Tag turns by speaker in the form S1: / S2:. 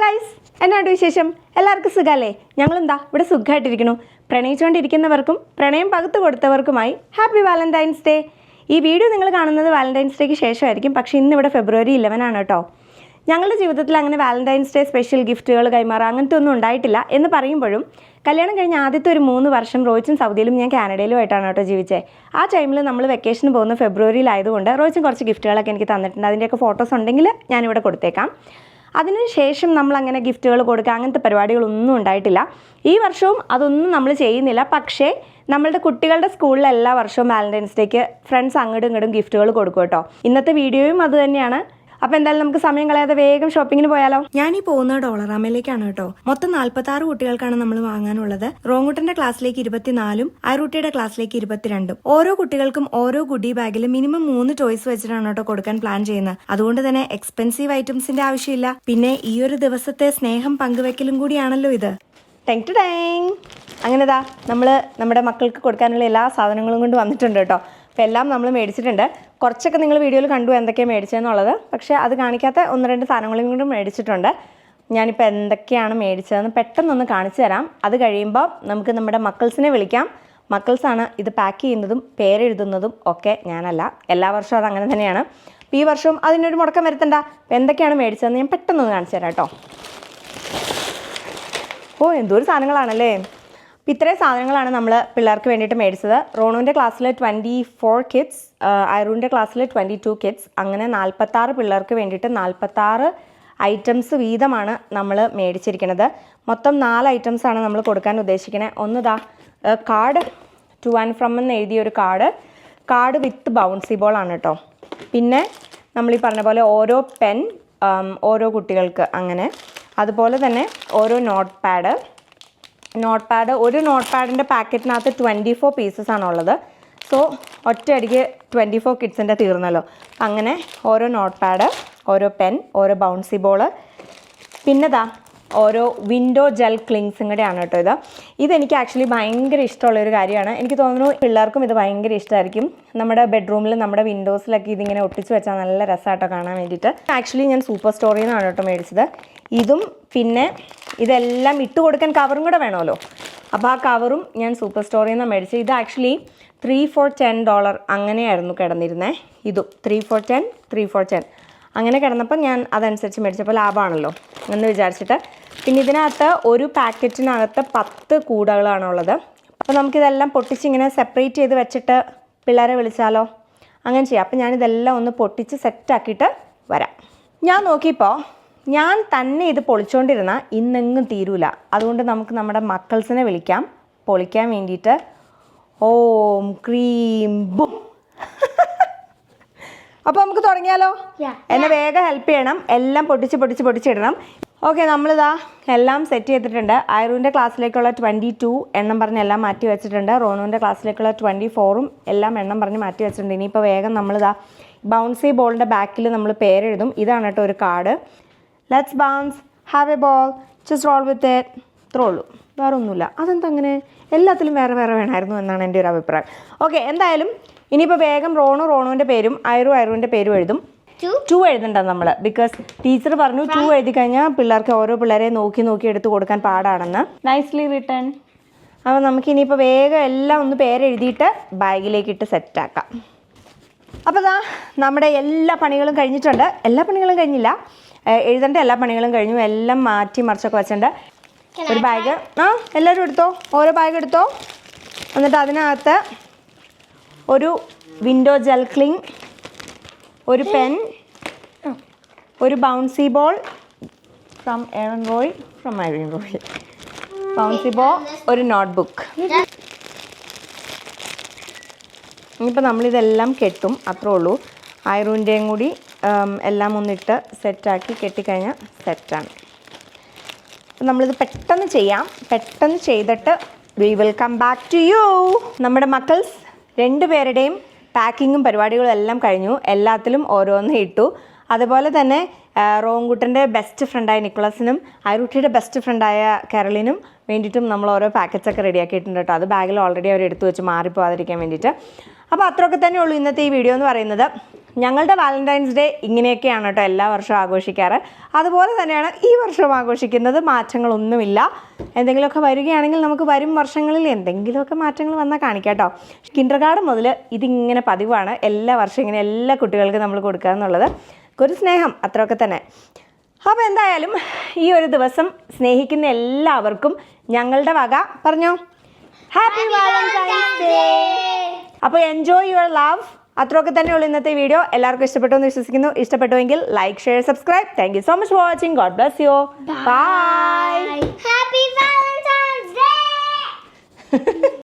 S1: Guys, എന്നാണ്ട് വിശേഷം? എല്ലാവർക്കും സുഖമല്ലേ? ഞങ്ങളെന്താ ഇവിടെ സുഖമായിട്ടിരിക്കുന്നു. പ്രണയിച്ചുകൊണ്ടിരിക്കുന്നവർക്കും പ്രണയം പകുത്തു കൊടുത്തവർക്കുമായി ഹാപ്പി വാലന്റൈൻസ് ഡേ. ഈ വീഡിയോ നിങ്ങൾ കാണുന്നത് വാലന്റൈൻസ് ഡേക്ക് ശേഷമായിരിക്കും, പക്ഷേ ഇന്നിവിടെ ഫെബ്രുവരി 11 ആണ് കേട്ടോ. ഞങ്ങളുടെ ജീവിതത്തിൽ അങ്ങനെ വാലന്റൈൻസ് ഡേ സ്പെഷ്യൽ ഗിഫ്റ്റുകൾ കൈമാറുക അങ്ങനത്തെ ഒന്നും ഉണ്ടായിട്ടില്ല എന്ന് പറയുമ്പോഴും കല്യാണം കഴിഞ്ഞ ആദ്യത്തെ ഒരു 3 വർഷം റോയിച്ചും സൗദിയിലും ഞാൻ കാനഡയിലുമായിട്ടാണ് കേട്ടോ ജീവിച്ചത്. ആ ടൈമിൽ നമ്മൾ വെക്കേഷന് പോകുന്ന ഫെബ്രുവരിയിലായതുകൊണ്ട് റോയിച്ചും കുറച്ച് ഗിഫ്റ്റുകളൊക്കെ എനിക്ക് തന്നിട്ടുണ്ട്. അതിൻ്റെയൊക്കെ ഫോട്ടോസ് ഉണ്ടെങ്കിൽ ഞാനിവിടെ കൊടുത്തേക്കാം. അതിനുശേഷം നമ്മളങ്ങനെ ഗിഫ്റ്റുകൾ കൊടുക്കുക അങ്ങനത്തെ പരിപാടികളൊന്നും ഉണ്ടായിട്ടില്ല. ഈ വർഷവും അതൊന്നും നമ്മൾ ചെയ്യുന്നില്ല. പക്ഷേ നമ്മളുടെ കുട്ടികളുടെ സ്കൂളിൽ എല്ലാ വർഷവും വാലന്റൈൻസ് ഡേക്ക് ഫ്രണ്ട്സ് അങ്ങോട്ടും ഇങ്ങോട്ടും ഗിഫ്റ്റുകൾ കൊടുക്കും കേട്ടോ. ഇന്നത്തെ വീഡിയോയും അത് തന്നെയാണ്. അപ്പോൾ എന്തായാലും നമുക്ക് സമയം കളയാതെ വേഗം ഷോപ്പിങ്ങിന് പോയാലോ. ഞാനീ പോകുന്നത് ഡോളറാമയിലേക്കാണ് കേട്ടോ. മൊത്തം 46 കുട്ടികൾക്കാണ് നമ്മൾ വാങ്ങാനുള്ളത്. റോങ്ങുട്ടന്റെ ക്ലാസ്സിലേക്ക് 24ഉം ഐറൂട്ടിയുടെ ക്ലാസ്സിലേക്ക് 22ഉം. ഓരോ കുട്ടികൾക്കും ഓരോ ഗുഡി ബാഗിൽ മിനിമം 3 ടോയ്സ് വെച്ചിട്ടാണ് കേട്ടോ കൊടുക്കാൻ പ്ലാൻ ചെയ്യുന്നത്. അതുകൊണ്ട് തന്നെ എക്സ്പെൻസീവ് ഐറ്റംസിന്റെ ആവശ്യമില്ല. പിന്നെ ഈ ഒരു ദിവസത്തെ സ്നേഹം പങ്കുവെക്കലും കൂടിയാണല്ലോ ഇത്. അങ്ങനെതാ നമ്മൾ നമ്മുടെ മക്കൾക്ക് കൊടുക്കാനുള്ള എല്ലാ സാധനങ്ങളും കൊണ്ട് വന്നിട്ടുണ്ട് കേട്ടോ. അപ്പോൾ എല്ലാം നമ്മൾ മേടിച്ചിട്ടുണ്ട്. കുറച്ചൊക്കെ നിങ്ങൾ വീഡിയോയിൽ കണ്ടു എന്തൊക്കെയാണ് മേടിച്ചതെന്നുള്ളത്. പക്ഷേ അത് കാണിക്കാത്ത 1-2 സാധനങ്ങളും കൂടി മേടിച്ചിട്ടുണ്ട്. ഞാനിപ്പോൾ എന്തൊക്കെയാണ് മേടിച്ചതെന്ന് പെട്ടെന്നൊന്ന് കാണിച്ചു തരാം. അത് കഴിയുമ്പോൾ നമുക്ക് നമ്മുടെ മക്കൾസിനെ വിളിക്കാം. മക്കൾസാണ് ഇത് പാക്ക് ചെയ്യുന്നതും പേരെഴുതുന്നതും ഒക്കെ, ഞാനല്ല. എല്ലാ വർഷവും അതങ്ങനെ തന്നെയാണ്. അപ്പോൾ ഈ വർഷവും അതിനൊരു മുടക്കം വരുത്തണ്ട. അപ്പോൾ എന്തൊക്കെയാണ് മേടിച്ചതെന്ന് ഞാൻ പെട്ടെന്നൊന്ന് കാണിച്ചു തരാം കേട്ടോ. എന്തോരം സാധനങ്ങളാണല്ലേ. അപ്പോൾ ഇത്രയും സാധനങ്ങളാണ് നമ്മൾ പിള്ളേർക്ക് വേണ്ടിയിട്ട് മേടിച്ചത്. റോണുവിൻ്റെ ക്ലാസ്സിൽ 24 കിഡ്സ്, ഐറൂൻ്റെ ക്ലാസ്സിൽ 22 കിഡ്സ്. അങ്ങനെ 46 പിള്ളേർക്ക് വേണ്ടിയിട്ട് 46 ഐറ്റംസ് വീതമാണ് നമ്മൾ മേടിച്ചിരിക്കുന്നത്. മൊത്തം 4 ഐറ്റംസാണ് നമ്മൾ കൊടുക്കാൻ ഉദ്ദേശിക്കുന്നത്. ഒന്നിതാ കാർഡ്, ടു ആൻഡ് ഫ്രം എന്ന് എഴുതിയൊരു കാർഡ് വിത്ത് ബൗൺസി ബോളാണ് കേട്ടോ. പിന്നെ നമ്മൾ ഈ പറഞ്ഞ പോലെ ഓരോ പെൻ ഓരോ കുട്ടികൾക്ക്, അങ്ങനെ അതുപോലെ തന്നെ ഓരോ നോട്ട് പാഡ്. ഒരു നോട്ട് പാഡിൻ്റെ പാക്കറ്റിനകത്ത് 24 പീസസ് ആണുള്ളത്. സോ ഒറ്റയടിക്ക് 24 കിഡ്സിൻ്റെ തീർന്നല്ലോ. അങ്ങനെ ഓരോ നോട്ട് പാഡ്, ഓരോ പെൻ, ഓരോ ബൗൺസി ബോൾ, പിന്നെതാ ഓരോ വിൻഡോ ജെൽ ക്ലിങ്സും കൂടെയാണ് കേട്ടോ. ഇതെനിക്ക് ആക്ച്വലി ഭയങ്കര ഇഷ്ടമുള്ളൊരു കാര്യമാണ്. എനിക്ക് തോന്നുന്നു പിള്ളേർക്കും ഇത് ഭയങ്കര ഇഷ്ടമായിരിക്കും. നമ്മുടെ ബെഡ്റൂമിൽ നമ്മുടെ വിൻഡോസിലൊക്കെ ഇതിങ്ങനെ ഒട്ടിച്ച് വെച്ചാൽ നല്ല രസമായിട്ടോ കാണാൻ വേണ്ടിയിട്ട്. ആക്ച്വലി ഞാൻ സൂപ്പർ സ്റ്റോറിൽ നിന്നാണ് കേട്ടോ മേടിച്ചത്. ഇതും പിന്നെ ഇതെല്ലാം ഇട്ട് കൊടുക്കാൻ കവറും കൂടെ വേണമല്ലോ. അപ്പോൾ ആ കവറും ഞാൻ സൂപ്പർ സ്റ്റോറിൽ നിന്നാണ് മേടിച്ചത്. ഇത് ആക്ച്വലി $3 for $10 അങ്ങനെയായിരുന്നു കിടന്നിരുന്നത്. ഇതും 3 for $10 അങ്ങനെ കിടന്നപ്പോൾ ഞാൻ അതനുസരിച്ച് മേടിച്ചപ്പോൾ ലാഭമാണല്ലോ എന്ന് വിചാരിച്ചിട്ട്. പിന്നെ ഇതിനകത്ത് ഒരു പാക്കറ്റിനകത്ത് 10 കൂടകളാണുള്ളത്. അപ്പോൾ നമുക്കിതെല്ലാം പൊട്ടിച്ചിങ്ങനെ സെപ്പറേറ്റ് ചെയ്ത് വെച്ചിട്ട് പിള്ളേരെ വിളിച്ചാലോ? അങ്ങനെ ചെയ്യാം. അപ്പോൾ ഞാനിതെല്ലാം ഒന്ന് പൊട്ടിച്ച് സെറ്റാക്കിയിട്ട് വരാം. ഞാൻ നോക്കിയപ്പോൾ ഞാൻ തന്നെ ഇത് പൊളിച്ചുകൊണ്ടിരുന്ന ഇന്നെങ്ങും തീരൂല. അതുകൊണ്ട് നമുക്ക് നമ്മുടെ മക്കൾസിനെ വിളിക്കാം പൊളിക്കാൻ വേണ്ടിയിട്ട്. ഓം ക്രീം ബും. അപ്പോൾ നമുക്ക് തുടങ്ങിയാലോ? എന്നെ വേഗം ഹെൽപ്പ് ചെയ്യണം. എല്ലാം പൊട്ടിച്ചിടണം. ഓക്കെ, നമ്മളിതാ എല്ലാം സെറ്റ് ചെയ്തിട്ടുണ്ട്. ഐറൂൻ്റെ ക്ലാസ്സിലേക്കുള്ള 22 എണ്ണം പറഞ്ഞ് എല്ലാം മാറ്റി വെച്ചിട്ടുണ്ട്. റോണുവിൻ്റെ ക്ലാസ്സിലേക്കുള്ള 24ഉം എല്ലാം എണ്ണം പറഞ്ഞ് മാറ്റി വെച്ചിട്ടുണ്ട്. ഇനിയിപ്പോൾ വേഗം നമ്മളിതാ ബൗൺസി ബോളിൻ്റെ ബാക്കിൽ നമ്മൾ പേരെഴുതും. ഇതാണ് കേട്ടോ ഒരു card. Let's bounce, have a ball, just roll with it, ഇത്രേ ഉള്ളൂ, വേറെ ഒന്നുമില്ല. അതെന്താ അങ്ങനെ? എല്ലാത്തിലും വേറെ വേണമായിരുന്നു എന്നാണ് എൻ്റെ ഒരു അഭിപ്രായം. ഓക്കെ, എന്തായാലും ഇനിയിപ്പോൾ വേഗം റോണുവിൻ്റെ പേരും ഐറൂൻ്റെ പേരും എഴുതും. 2 എഴുതണ്ട നമ്മൾ, ബിക്കോസ് ടീച്ചർ പറഞ്ഞു 2 എഴുതി കഴിഞ്ഞാൽ പിള്ളേർക്ക് ഓരോ പിള്ളേരെ നോക്കി എടുത്ത് കൊടുക്കാൻ പാടാണെന്ന്. Nicely written. അപ്പോൾ നമുക്ക് ഇനിയിപ്പോൾ വേഗം എല്ലാം ഒന്ന് പേരെഴുതിയിട്ട് ബാഗിലേക്കിട്ട് സെറ്റാക്കാം. അപ്പോൾ ഇതാ നമ്മുടെ എല്ലാ പണികളും കഴിഞ്ഞിട്ടുണ്ട്. എല്ലാ പണികളും കഴിഞ്ഞില്ല, എഴുതേണ്ട എല്ലാ പണികളും കഴിഞ്ഞു. എല്ലാം മാറ്റി മറിച്ചൊക്കെ വെച്ചിട്ടുണ്ട്. ഒരു ബാഗ് എല്ലാവരും എടുത്തോ, ഓരോ ബാഗ് എടുത്തോ. എന്നിട്ട് അതിനകത്ത് ഒരു വിൻഡോ ജെൽ ക്ലിങ്, ഒരു പെൻ, ഒരു bouncy ball from iron Roy, bouncy ball, ഒരു നോട്ട്ബുക്ക്. ഇനിയിപ്പോൾ നമ്മളിതെല്ലാം കെട്ടും, അത്രേ ഉള്ളൂ. ഐറൂൻ്റെയും കൂടി എല്ലാം ഒന്നിട്ട് സെറ്റാക്കി കെട്ടിക്കഴിഞ്ഞാൽ സെറ്റാണ്. അപ്പം നമ്മളിത് പെട്ടെന്ന് ചെയ്യാം. പെട്ടെന്ന് ചെയ്തിട്ട് we will come back to you. നമ്മുടെ മക്കൾസ് 2 പേരുടെയും പാക്കിങ്ങും പരിപാടികളും എല്ലാം കഴിഞ്ഞു. എല്ലാത്തിലും ഓരോന്ന് ഇട്ടു. അതുപോലെ തന്നെ റോങ്കുട്ടൻ്റെ ബെസ്റ്റ് ഫ്രണ്ടായ നിക്കോളസിനും ഐറൂട്ടിയുടെ ബെസ്റ്റ് ഫ്രണ്ടായ കരോളിനും വേണ്ടിയിട്ടും നമ്മൾ ഓരോ പാക്കറ്റ്സൊക്കെ റെഡിയാക്കിയിട്ടുണ്ട് കേട്ടോ. അത് ബാഗിൽ ഓൾറെഡി അവർ എടുത്തു വെച്ച് മാറിപ്പോകാതിരിക്കാൻ വേണ്ടിയിട്ട്. അപ്പോൾ അത്രയൊക്കെ തന്നെ ഉള്ളൂ ഇന്നത്തെ ഈ വീഡിയോ എന്ന് പറയുന്നത്. ഞങ്ങളുടെ വാലന്റൈൻസ് ഡേ ഇങ്ങനെയൊക്കെയാണ് കേട്ടോ എല്ലാ വർഷവും ആഘോഷിക്കാറ്. അതുപോലെ തന്നെയാണ് ഈ വർഷവും ആഘോഷിക്കുന്നത്. മാറ്റങ്ങളൊന്നുമില്ല. എന്തെങ്കിലുമൊക്കെ വരികയാണെങ്കിൽ നമുക്ക് വരും വർഷങ്ങളിൽ എന്തെങ്കിലുമൊക്കെ മാറ്റങ്ങൾ വന്നാൽ കാണിക്കാം കേട്ടോ. കിൻഡർഗാർഡൻ മുതൽ ഇതിങ്ങനെ പതിവാണ്. എല്ലാ വർഷവും ഇങ്ങനെ എല്ലാ കുട്ടികൾക്കും നമ്മൾ കൊടുക്കുക എന്നുള്ളത് ഒരു സ്നേഹം, അത്രയൊക്കെ തന്നെ. അപ്പോൾ എന്തായാലും ഈ ഒരു ദിവസം സ്നേഹിക്കുന്ന എല്ലാവർക്കും ഞങ്ങളുടെ വക പറഞ്ഞോ ഹാപ്പി വാലന്റൈൻസ് ഡേ. അപ്പോൾ എൻജോയ് യുവർ ലവ്. അത്രയൊക്കെ തന്നെയുള്ളൂ ഇന്നത്തെ വീഡിയോ. എല്ലാവർക്കും ഇഷ്ടപ്പെട്ടു എന്ന് വിശ്വസിക്കുന്നു. ഇഷ്ടപ്പെട്ടുവെങ്കിൽ like, share, subscribe. Thank you so much for watching. God bless you. Bye.
S2: Happy Valentine's Day.